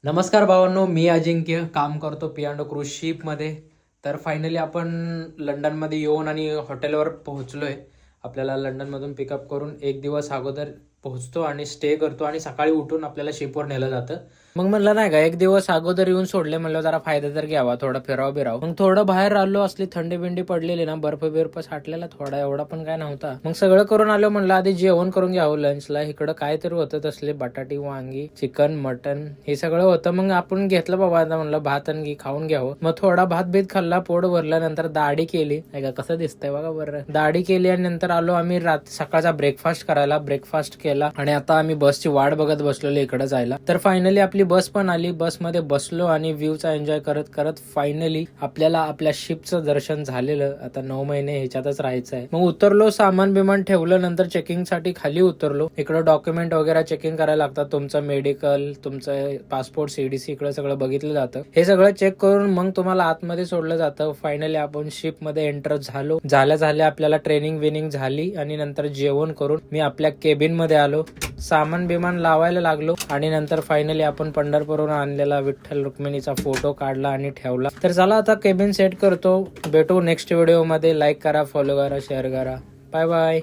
नमस्कार भावांनो, मी अजिंक्य काम करतो पियानो क्रूज शिपमध्ये. तर फायनली आपण लंडनमध्ये येऊन आणि हॉटेलवर पोहोचलोय. आपल्याला लंडनमधून पिकअप करून एक दिवस अगोदर पोहोचतो आणि स्टे करतो आणि सकाळी उठून आपल्याला शिपवर नेलं जातं. मग म्हणलं नाही का, एक दिवस अगोदर येऊन सोडले, म्हणलं जरा फायदा तर घ्यावा, थोडं फिरावं बिराव. मग थोडं बाहेर आलो, असली थंडी बिंडी पडलेली ना, बर्फ बिर्फ साठलेला थोडा, एवढा पण काय नव्हता. मग सगळं करून आलो, म्हणलं आधी जेवण करून घ्यावं लंचला. इकडं काय तर होतं तसले बटाटी वांगी चिकन मटन हे सगळं होतं. मग आपण घेतलं बाबा, आता म्हणलं भात आणि खाऊन घ्यावं. मग थोडा भात बीत खाल्ला, पोट भरल्यानंतर दाढी केली. का कसं दिसतंय बघा बरं, दाढी केली आणि नंतर आलो आम्ही सकाळचा ब्रेकफास्ट करायला. ब्रेकफास्ट केला आणि आता आम्ही बसची वाट बघत बसलेलो इकडे जायला. तर फायनली आपली बस पण आली. बसमध्ये बसलो आणि व्ह्यूचा एन्जॉय करत करत फायनली आपल्याला आपल्या शिपचं दर्शन झालेलं. आता 9 महिने ह्याच्यातच राहायचं आहे. मग उतरलो, सामान बिमान ठेवलं, नंतर चेकिंग साठी खाली उतरलो. इकडं डॉक्युमेंट वगैरे चेकिंग करायला लागतात, तुमचं मेडिकल, तुमचं पासपोर्ट, सीडीसी इकडे सगळं बघितलं जातं. हे सगळं चेक करून मग तुम्हाला आतमध्ये सोडलं जातं. फायनली आपण शिप मध्ये एंटर झालो. झाल्या आपल्याला ट्रेनिंग विनिंग झाली आणि नंतर जेवण करून मी आपल्या केबिन मध्ये आलो. सामान बिमान लावायला लागलो आणि नंतर फायनली आपण पंढरपूरवरून आणलेला विठ्ठल रुक्मिणीचा फोटो काढला आणि ठेवला. तर चला आता केबिन सेट करतो. भेटू नेक्स्ट व्हिडिओ मध्ये. लाईक करा, फॉलो करा, शेअर करा. Bye bye.